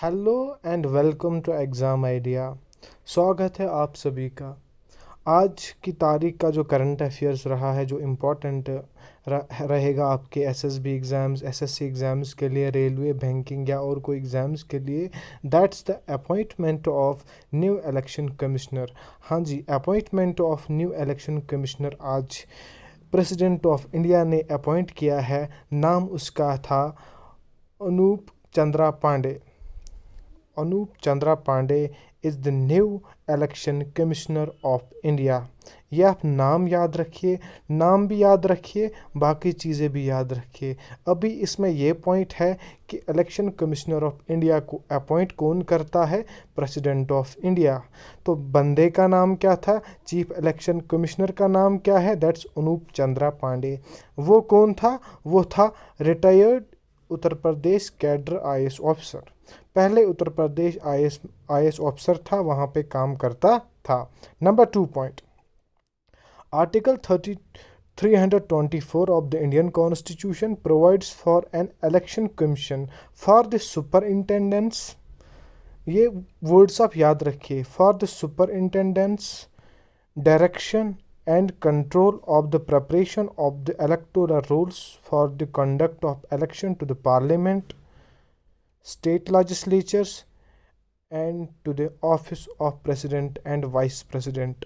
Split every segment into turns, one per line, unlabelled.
Hello and welcome to Exam Idea. स्वागत है आप सभी का। आज की तारीख का जो करंट अफेयर्स रहा है, जो इम्पोर्टेंट रहेगा आपके एसएसबी एग्ज़ाम्स, एसएससी एग्ज़ाम्स के लिए, रेलवे, बैंकिंग या और कोई एग्ज़ाम्स के लिए, that's the appointment of new election commissioner. हाँ जी, appointment of new election commissioner आज प्रेसिडेंट ऑफ इंडिया ने अपॉइंट किया है। नाम उसका था Anup Chandra Pande. Anup Chandra Pande is the new election commissioner of India. ये आप नाम याद रखिए, नाम भी याद रखिए, बाकी चीज़ें भी याद रखिए। अभी इसमें ये पॉइंट है कि इलेक्शन कमिश्नर ऑफ इंडिया को अपॉइंट कौन करता है? President of India. तो बंदे का नाम क्या था? चीफ इलेक्शन कमिश्नर का नाम क्या है? दैट्स अनूप चंद्रा पांडे। वो कौन था? वो था retired Uttar Pradesh cadre IAS officer. पहले उत्तर प्रदेश आईएएस ऑफिसर था, वहाँ पे काम करता था। Number 2 point, article 324 of the Indian Constitution provides for an election commission for the superintendents। ये वर्ड्स आप याद रखिए, for the superintendents, direction and control of the preparation of the electoral rules for the conduct of election to the parliament, state legislatures and to the office of president and vice president।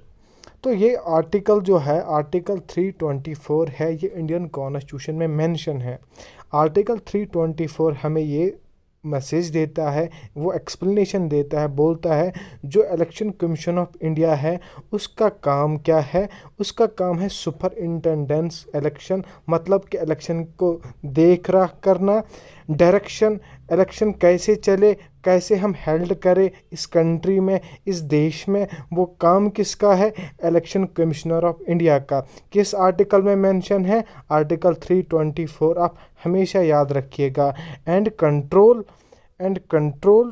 तो ये article जो है, article 324 है, ये Indian constitution में mention है। Article 324 हमें ये मैसेज देता है, वो एक्सप्लेनेशन देता है, बोलता है जो इलेक्शन कमीशन ऑफ इंडिया है उसका काम क्या है। उसका काम है सुपरिंटेंडेंस इलेक्शन, मतलब कि इलेक्शन को देख रख करना, डायरेक्शन, इलेक्शन कैसे चले, कैसे हम हेल्ड करें इस कंट्री में, इस देश में, वो काम किसका है? इलेक्शन कमिश्नर ऑफ इंडिया का। किस आर्टिकल में मेंशन है? आर्टिकल 324, आप हमेशा याद रखिएगा। And control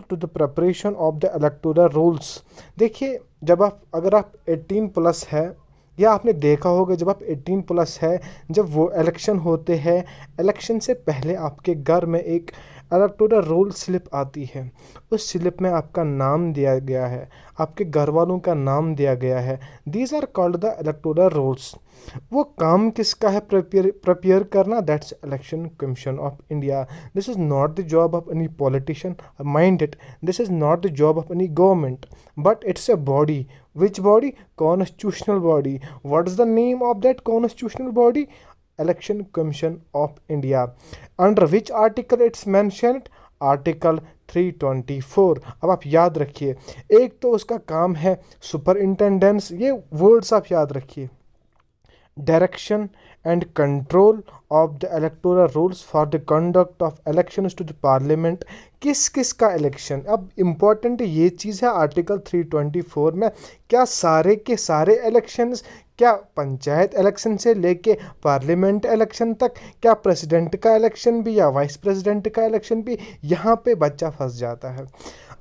to the preparation of the electoral rules. देखिए, अगर आप 18 प्लस है, या आपने देखा होगा जब आप 18 प्लस है, जब वो इलेक्शन होते हैं, इलेक्शन से पहले आपके घर में एक इलेक्टोरल रोल स्लिप आती है। उस स्लिप में आपका नाम दिया गया है, आपके घर वालों का नाम दिया गया है। These are called the electoral rolls. वो काम किसका है प्रिपेयर करना? That's election commission of India. This is not the job of any politician, mind it, this is not the job of any government, but it's a body. Which body? Constitutional body. What is the name of that constitutional body? Election Commission of India. Under which article it's mentioned? Article 324। अब आप याद रखिए, एक तो उसका काम है सुपरिंटेंडेंस, ये वर्ड्स आप याद रखिए, direction and control of the electoral rules for the conduct of elections to the parliament. किस किस का इलेक्शन? अब इम्पॉर्टेंट ये चीज़ है आर्टिकल 324 में, क्या सारे के सारे इलेक्शंस, क्या पंचायत इलेक्शन से लेके पार्लियामेंट इलेक्शन तक, क्या प्रेसिडेंट का इलेक्शन भी या वाइस प्रेसिडेंट का इलेक्शन भी? यहाँ पे बच्चा फंस जाता है।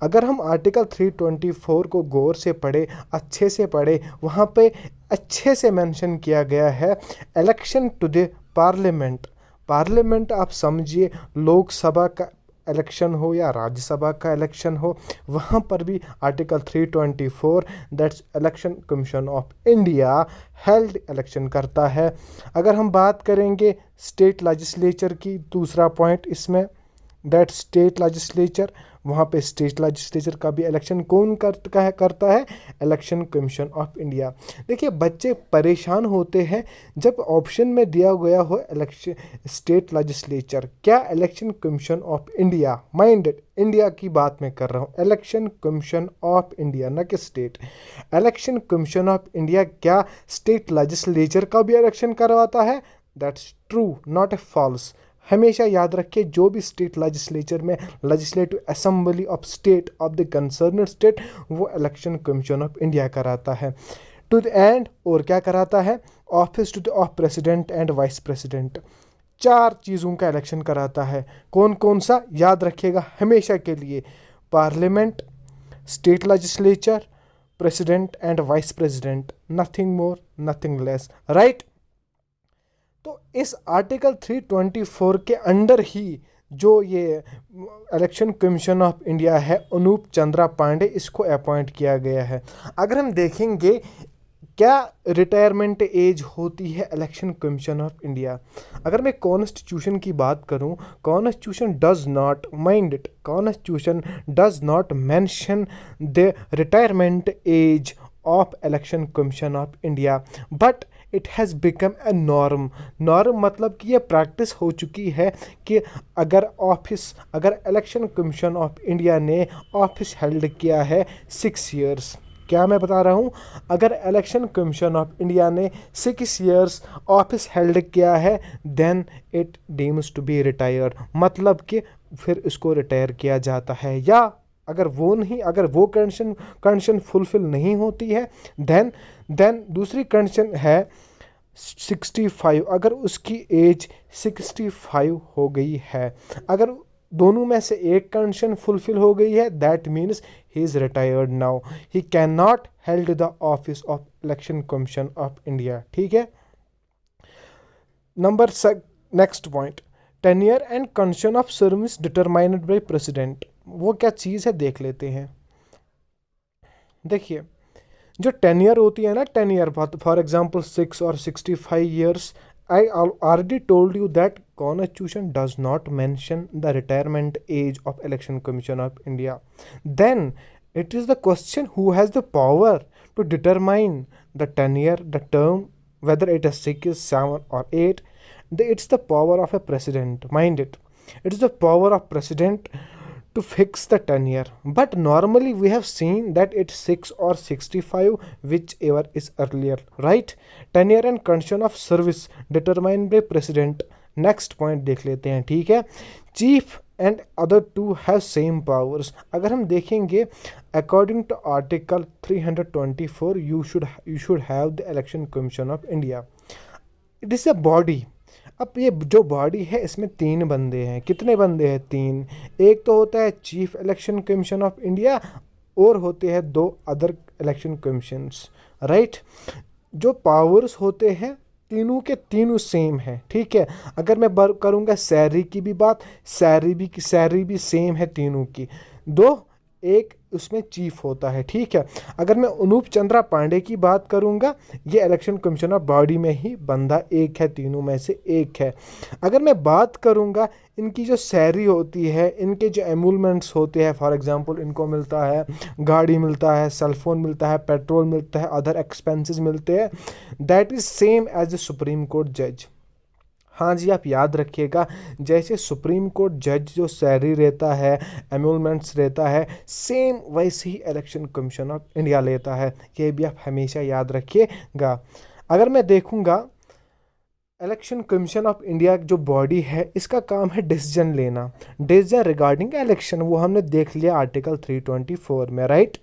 अगर हम आर्टिकल 324 को गौर से पढ़े, अच्छे से पढ़े, वहाँ पे अच्छे से मेंशन किया गया है election to the parliament. Parliament आप समझिए, लोकसभा का इलेक्शन हो या राज्यसभा का इलेक्शन हो, वहाँ पर भी article 324 that's election commission of India held election करता है। अगर हम बात करेंगे स्टेट लेजिस्लेचर की, दूसरा पॉइंट इसमें, दैट स्टेट लेजिस्लेचर, वहाँ पे स्टेट लेजिस्लेचर का भी इलेक्शन कौन करता है? Election commission of India. देखिए, बच्चे परेशान होते हैं जब ऑप्शन में दिया गया हो इलेक्शन स्टेट लेजिस्लेचर, क्या election commission of India, minded, India की बात मैं कर रहा हूँ, इलेक्शन कमीशन ऑफ इंडिया, न कि state. Election commission of India क्या स्टेट लेजिस्लेचर का भी इलेक्शन करवाता है? That's true, not a false. हमेशा याद रखिए, जो भी स्टेट लेजिस्लेचर में, legislative assembly of state of the concern state, वो इलेक्शन कमीशन ऑफ इंडिया कराता है। टू द एंड, और क्या कराता है? Office to the of president and vice president, 4 चीज़ों का इलेक्शन कराता है। कौन कौन सा? याद रखिएगा हमेशा के लिए, parliament, state legislature, president and vice president, nothing more nothing less, right. तो इस आर्टिकल 324 के अंडर ही जो ये इलेक्शन कमीशन ऑफ इंडिया है, अनूप चंद्रा पांडे, इसको अपॉइंट किया गया है। अगर हम देखेंगे क्या रिटायरमेंट एज होती है इलेक्शन कमीशन ऑफ इंडिया, अगर मैं कॉन्स्टिट्यूशन की बात करूं, constitution does not mind it, constitution does not mention the retirement age of election commission of India, but it has become a norm. Norm मतलब कि ये प्रैक्टिस हो चुकी है कि अगर इलेक्शन कमीशन ऑफ इंडिया ने ऑफिस हेल्ड किया है 6 ईयर्स, क्या मैं बता रहा हूँ, अगर इलेक्शन कमीशन ऑफ इंडिया ने 6 ईयर्स ऑफिस हेल्ड किया है then it deems to be retired, मतलब कि फिर इसको रिटायर किया जाता है। या अगर वो कंडीशन फुलफिल नहीं होती है देन दूसरी कंडीशन है 65, अगर उसकी एज 65 हो गई है। अगर दोनों में से एक कंडीशन फुलफिल हो गई है that means he is retired now, he can not held the office of election commission of India. ठीक है। Next point, tenure and condition of service determined by president. वो क्या चीज़ है देख लेते हैं। देखिए जो टेन्योर होती है ना, टेन्योर फॉर एग्जांपल 6 और 65 years, I already told you that Constitution does not mention the retirement age of Election Commission of India. Then it is the question who has the power to determine the tenure, the term, whether it is 6, 7 or 8. It's the power of a president. Mind it. It is the power of president to fix the tenure. But normally we have seen that it's 6 or 65, whichever is earlier, right? Tenure and condition of service determined by president. Next point देख लेते हैं। ठीक है। Chief and other two have same powers. अगर हम देखेंगे according to article 324 you should have the election commission of India. It is a body. अब ये जो बॉडी है इसमें 3 बंदे हैं। कितने बंदे हैं? 3। एक तो होता है chief election commission of India और होते हैं 2 अदर इलेक्शन कमीशंस, राइट। जो पावर्स होते हैं तीनों के तीनों सेम है। ठीक है। अगर मैं करूँगा सैलरी की भी बात, सैलरी भी सेम है तीनों की, 2 एक उसमें चीफ होता है। ठीक है। अगर मैं अनूप चंद्रा पांडे की बात करूंगा, ये इलेक्शन कमीशन ऑफ बॉडी में ही बंदा एक है, तीनों में से एक है। अगर मैं बात करूंगा इनकी जो सैलरी होती है, इनके जो एमूलमेंट्स होते हैं, फॉर एग्जांपल इनको मिलता है गाड़ी मिलता है, सेलफोन मिलता है, पेट्रोल मिलता है, अदर एक्सपेंसेस मिलते हैं, that is same as a supreme court जज। हाँ जी, आप याद रखिएगा, जैसे सुप्रीम कोर्ट जज जो सैलरी रहता है, एमोलमेंट्स रहता है, सेम वैसे ही इलेक्शन कमीशन ऑफ इंडिया लेता है। ये भी आप हमेशा याद रखिएगा। अगर मैं देखूँगा इलेक्शन कमीशन ऑफ इंडिया जो बॉडी है, इसका काम है डिसीजन लेना, डिसीजन रिगार्डिंग इलेक्शन। वो हमने देख लिया आर्टिकल 324 में, राइट।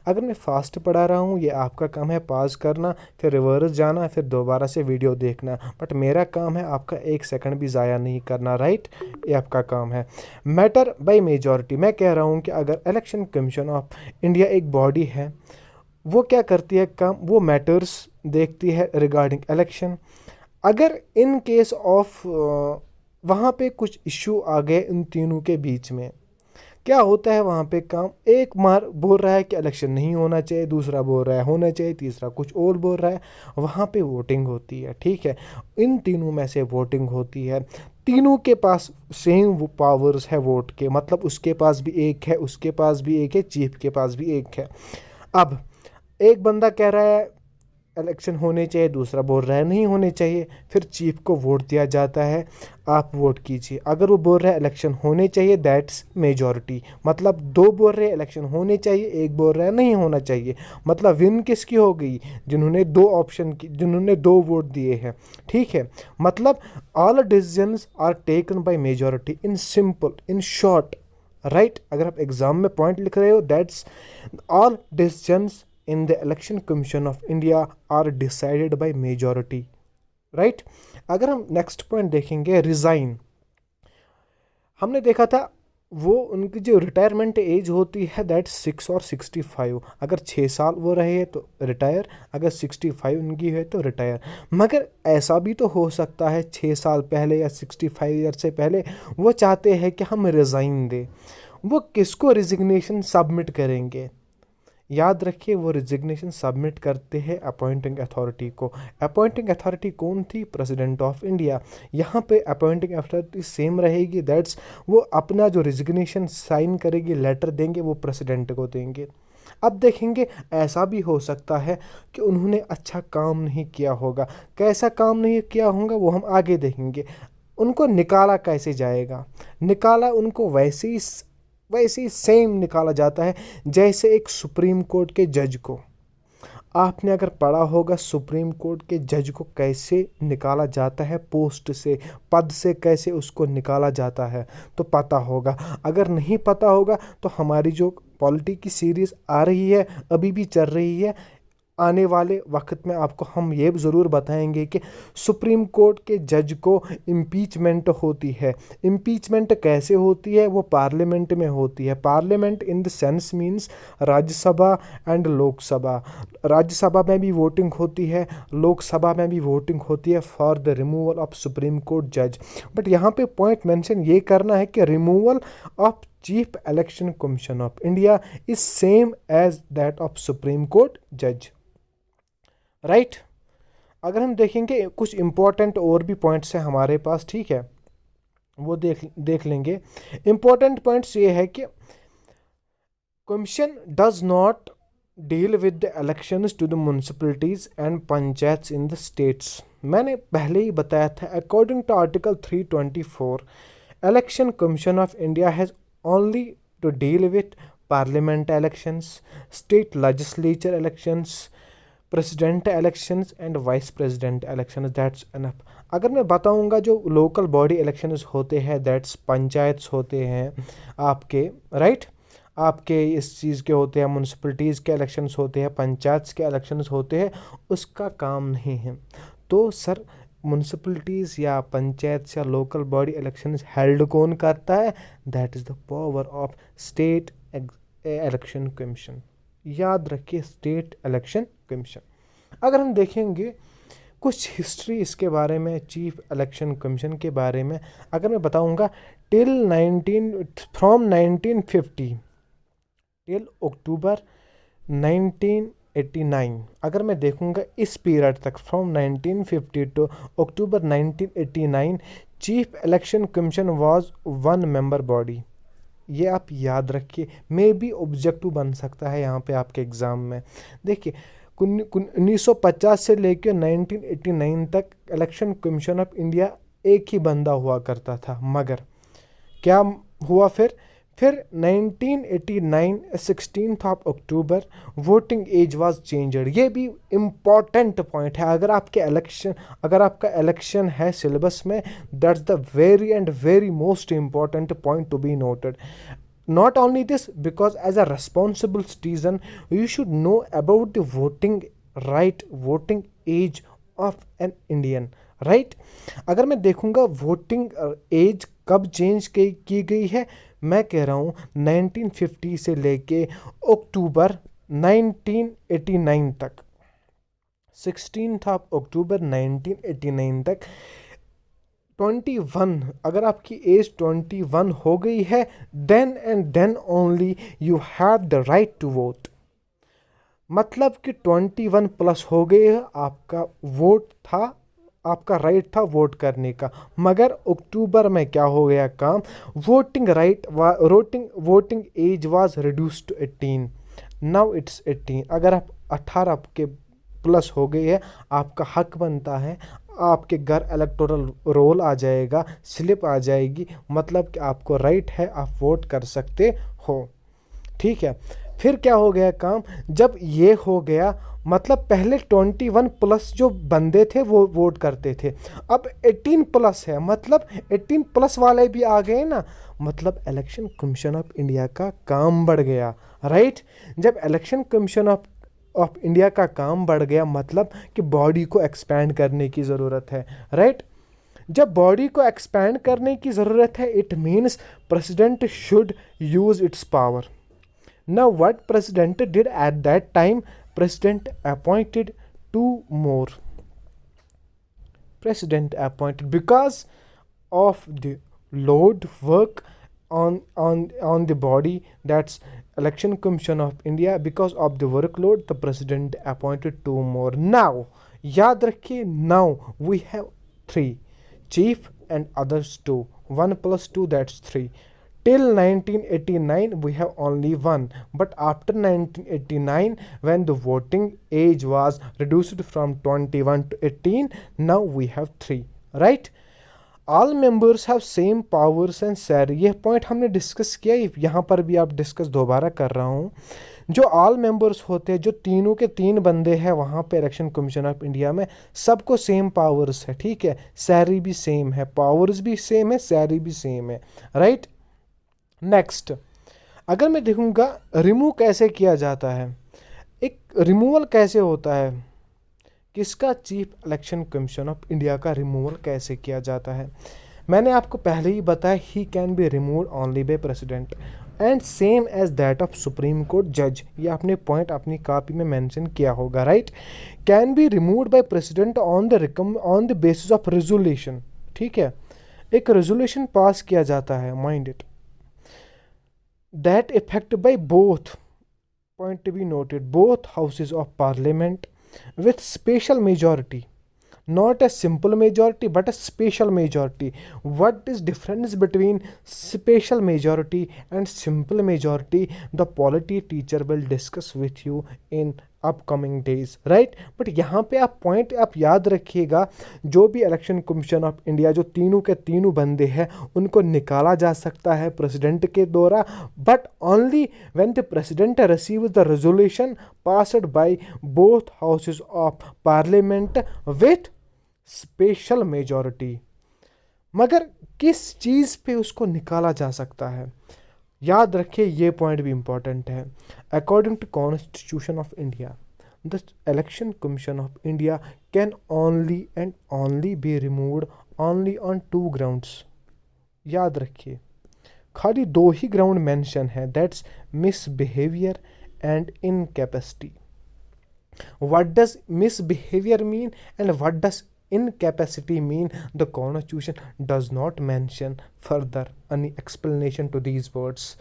अगर मैं फास्ट पढ़ा रहा हूँ, ये आपका काम है पॉज करना, फिर रिवर्स जाना, फिर दोबारा से वीडियो देखना, बट मेरा काम है आपका 1 सेकंड भी ज़ाया नहीं करना, राइट। ये आपका काम है। मैटर बाय मेजॉरिटी, मैं कह रहा हूँ कि अगर इलेक्शन कमीशन ऑफ इंडिया एक बॉडी है, वो क्या करती है काम, वो मैटर्स देखती है रिगार्डिंग इलेक्शन। अगर इन केस ऑफ वहाँ पे कुछ इश्यू आ गए इन तीनों के बीच में, क्या होता है वहाँ पे काम, एक बोल रहा है कि इलेक्शन नहीं होना चाहिए, दूसरा बोल रहा है होना चाहिए, तीसरा कुछ और बोल रहा है, वहाँ पे वोटिंग होती है। ठीक है। इन तीनों में से वोटिंग होती है, तीनों के पास सेम पावर्स है वोट के, मतलब उसके पास भी एक है, उसके पास भी एक है, चीफ के पास भी एक है। अब एक बंदा कह रहा है इलेक्शन होने चाहिए, दूसरा बोल रहा है नहीं होने चाहिए, फिर चीफ को वोट दिया जाता है, आप वोट कीजिए। अगर वो बोल रहा है इलेक्शन होने चाहिए, दैट्स मेजॉरिटी, मतलब 2 बोल रहे हैं इलेक्शन होने चाहिए, एक बोल रहा है नहीं होना चाहिए, मतलब विन किसकी हो गई, जिन्होंने 2 वोट दिए हैं। ठीक है। मतलब all decisions are taken by majority, in simple, in short, right. अगर आप एग्जाम में पॉइंट लिख रहे हो, that's all decisions in the election commission of India are decided by majority, right। अगर हम नेक्स्ट पॉइंट देखेंगे, रिज़ाइन। हमने देखा था वो उनकी जो रिटायरमेंट एज होती है दैट 6 और 65। अगर 6 साल वो रहे हैं तो रिटायर, अगर 65 उनकी है तो रिटायर। मगर ऐसा भी तो हो सकता है 6 साल पहले या 65 ईयर से पहले वो चाहते हैं कि हम रिज़ाइन दें। वो किसको रिजिग्नेशन सबमिट करेंगे? याद रखिए, वो रिजिग्नेशन सबमिट करते हैं अपॉइंटिंग अथॉरिटी को। अपॉइंटिंग अथॉरिटी कौन थी? President of India. यहाँ पे अपॉइंटिंग अथॉरिटी सेम रहेगी, दैट्स वो अपना जो रिजिग्नेशन साइन करेगी, लेटर देंगे, वो प्रेसिडेंट को देंगे। अब देखेंगे, ऐसा भी हो सकता है कि उन्होंने अच्छा काम नहीं किया होगा। कैसा काम नहीं किया होगा वो हम आगे देखेंगे। उनको निकाला कैसे जाएगा? निकाला उनको वैसे ही सेम निकाला जाता है जैसे एक सुप्रीम कोर्ट के जज को। आपने अगर पढ़ा होगा सुप्रीम कोर्ट के जज को कैसे निकाला जाता है, पोस्ट से, पद से कैसे उसको निकाला जाता है, तो पता होगा। अगर नहीं पता होगा तो हमारी जो पॉलिटी की सीरीज़ आ रही है, अभी भी चल रही है, आने वाले वक्त में आपको हम ये ज़रूर बताएंगे कि सुप्रीम कोर्ट के जज को इम्पीचमेंट होती है। इम्पीचमेंट कैसे होती है? वो पार्लियामेंट में होती है। Parliament in the sense means Rajya Sabha and Lok Sabha. Rajya Sabha में भी वोटिंग होती है, लोकसभा में भी वोटिंग होती है for the removal of supreme court जज। बट यहाँ पे पॉइंट मेंशन ये करना है कि removal of chief election commission of India is same as that of supreme court जज, राइट। अगर हम देखेंगे कुछ इंपॉर्टेंट और भी पॉइंट्स हैं हमारे पास, ठीक है, वो देख लेंगे। इंपॉर्टेंट पॉइंट्स ये है कि commission does not deal with the elections to the municipalities and panchayats in the states. मैंने पहले ही बताया था, according to article 324 election commission of India has only to deal with parliament elections, state legislature elections, president elections and vice president elections, that's enough. अगर मैं बताऊंगा जो local body elections होते हैं, दैट्स पंचायत्स होते हैं आपके, राइट, आपके इस चीज़ के होते हैं, म्यूनसिपलिटीज़ के इलेक्शंस होते हैं, पंचायत्स के इलेक्शंस होते हैं, उसका काम नहीं है। तो सर म्यूनसिपलिटीज़ या पंचायत या लोकल बॉडी इलेक्शंस हेल्ड कौन करता है? That is the power of state election commission. याद रखिए, स्टेट इलेक्शन कमीशन। अगर हम देखेंगे कुछ हिस्ट्री इसके बारे में, चीफ इलेक्शन कमीशन के बारे में, अगर मैं बताऊंगा फ्रॉम 1950 टिल अक्टूबर 1989, अगर मैं देखूंगा इस पीरियड तक, from 1950 to October 1989, chief election commission was 1 member body. ये आप याद रखिए, मे भी ऑब्जेक्टिव बन सकता है यहाँ पे आपके एग्ज़ाम में। देखिए 1950 से लेकर 1989 तक इलेक्शन कमीशन ऑफ इंडिया एक ही बंदा हुआ करता था। मगर क्या हुआ फिर 1989 16th of October voting age was changed. ये भी इम्पॉर्टेंट पॉइंट है। अगर आपका इलेक्शन है सिलेबस में, that's the very most important point to be noted. Not only this, because as a responsible citizen, you should know about the voting age of an Indian, right? अगर मैं देखूंगा voting as कब change की गई है, मैं कह रहा हूँ 1950 से लेके अक्टूबर 1989 तक, 16th ऑफ अक्टूबर 1989 तक 21। अगर आपकी एज 21 हो गई है, then and then only you have the right to vote. मतलब कि 21 प्लस हो गए है, आपका वोट था, आपका राइट था वोट करने का। मगर अक्टूबर में क्या हो गया काम, voting age was reduced to 18, now it's 18। अगर आप 18 के प्लस हो गए है, आपका हक बनता है, आपके घर इलेक्टोरल रोल आ जाएगा, स्लिप आ जाएगी, मतलब कि आपको राइट है, आप वोट कर सकते हो, ठीक है। फिर क्या हो गया काम, जब ये हो गया, मतलब पहले 21 प्लस जो बंदे थे वो वोट करते थे, अब 18 प्लस है, मतलब 18 प्लस वाले भी आ गए ना, मतलब इलेक्शन कमीशन ऑफ इंडिया का काम बढ़ गया, राइट। जब इलेक्शन कमीशन ऑफ इंडिया का काम बढ़ गया, मतलब कि बॉडी को एक्सपैंड करने की ज़रूरत है, राइट। जब बॉडी को एक्सपैंड करने की ज़रूरत है, it means president should use it's power. Now what president did at that time? President appointed 2 more. President appointed because of the load work on the body, that's Election Commission of India. Because of the workload, the president appointed 2 more. Now याद रखिए, now we have 3, chief and others 2. 1 plus 2, that's 3. Till 1989 we have only 1, but after 1989 when the voting age was reduced from 21 to 18, now we have 3, right? All members have same powers and salary. यह point हमने discuss किया, यहाँ पर भी आप discuss दोबारा कर रहा हूँ. जो ऑल मेंबर्स होते हैं, जो तीनों के 3 बंदे हैं वहाँ पे इलेक्शन कमीशन ऑफ इंडिया में, सबको सेम पावर्स है, ठीक है. सैलरी भी सेम है, पावर्स भी सेम है, सैलरी भी सेम है, राइट. नेक्स्ट, अगर मैं देखूँगा रिमूव कैसे किया जाता है, एक रिमूवल कैसे होता है, किसका? Chief election commission of India का रिमूवल कैसे किया जाता है. मैंने आपको पहले ही बताया, he can be removed only by president and same as that of supreme court जज. ये आपने पॉइंट अपनी कॉपी में मेंशन किया होगा, right. Can be removed by president on the basis of resolution, ठीक है. एक रेजोल्यूशन पास किया जाता है, mind it, that effect by both, point to be noted, both houses of parliament with special majority, not a simple majority but a special majority. What is difference between special majority and simple majority? The polity teacher will discuss with you in upcoming days, right. But यहाँ पे आप point आप याद रखिएगा, जो भी election commission of India, जो तीनों के तीनों बंदे हैं, उनको निकाला जा सकता है प्रेसिडेंट के द्वारा, but only when the president receive the resolution passed by both houses of parliament with special majority. मगर किस चीज़ पे उसको निकाला जा सकता है, याद रखिए, ये पॉइंट भी इंपॉर्टेंट है. According to constitution of India, the election commission of India can only and only be removed only on 2 grounds. याद रखिए, खाली 2 ही ग्राउंड मेंशन है, that's misbehaviour and incapacity. What does misbehaviour mean and what does incapacity mean? The constitution does not mention further any explanation to these words,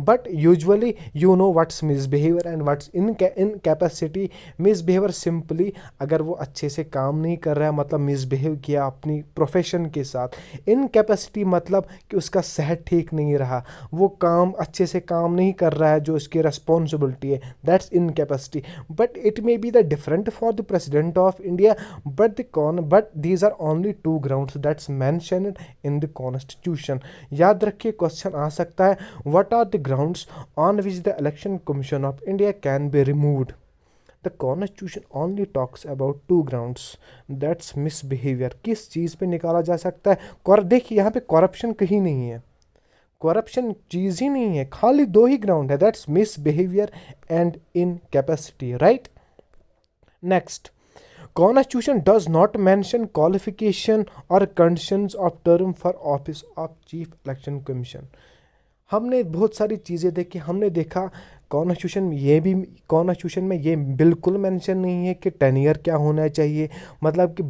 but usually you know what's misbehavior and what's incapacity. misbehavior simply अगर वो अच्छे से काम नहीं कर रहा है, मतलब मिसबिहेव किया अपनी प्रोफेशन के साथ. इनकैपेसिटी मतलब कि उसका सेहत ठीक नहीं रहा, वो काम अच्छे से काम नहीं कर रहा है जो उसकी रिस्पॉन्सिबिलिटी है, that's incapacity. But it may be the different for the president of India, but these are only 2 grounds that's mentioned in the constitution. याद रखिए, क्वेश्चन आ सकता है, what are the grounds on which the Election Commission of India can be removed? The Constitution only talks about 2 grounds, that's misbehavior. किस चीज़ पे निकाला जा सकता है? देखिए यहाँ पे करप्शन कहीं नहीं है, करप्शन चीज़ ही नहीं है, खाली 2 ही ग्राउंड है, that's misbehaviour and incapacity, right. Next, Constitution does not mention qualification or conditions of term for office of Chief Election Commission. हमने बहुत सारी चीज़ें देखी, हमने देखा कॉन्स्टिट्यूशन में ये बिल्कुल मेंशन नहीं है कि टेन्योर क्या होना चाहिए, मतलब कि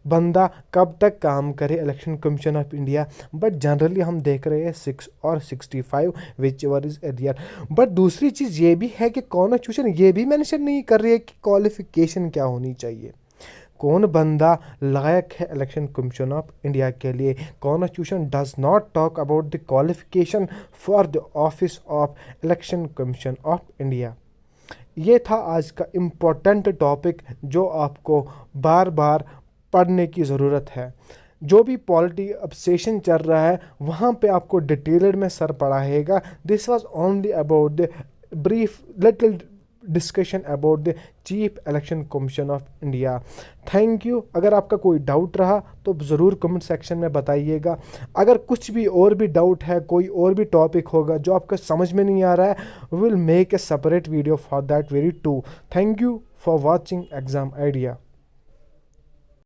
बंदा कब तक काम करे election commission of India. But generally हम देख रहे हैं 6 और 65 which ever is arrear. But दूसरी चीज़ ये भी है कि कॉन्स्टिट्यूशन ये भी मेंशन नहीं कर रही है कि क्वालिफिकेशन क्या होनी चाहिए, कौन बंदा लायक है इलेक्शन कमीशन ऑफ इंडिया के लिए. Constitution does not talk about the qualification for the office of election commission of India. ये था आज का इम्पोर्टेंट टॉपिक जो आपको बार बार पढ़ने की ज़रूरत है. जो भी पॉलिटी अब सेशन चल रहा है वहाँ पे आपको डिटेल्ड में सर पढ़ाएगा. This was only about the brief little discussion about the chief election commission of India. Thank you. अगर आपका कोई डाउट रहा तो ज़रूर कमेंट सेक्शन में बताइएगा. अगर कुछ भी और भी डाउट है, कोई और भी टॉपिक होगा जो आपको समझ में नहीं आ रहा है, we will make a separate video for that very too. Thank you for watching Exam idea.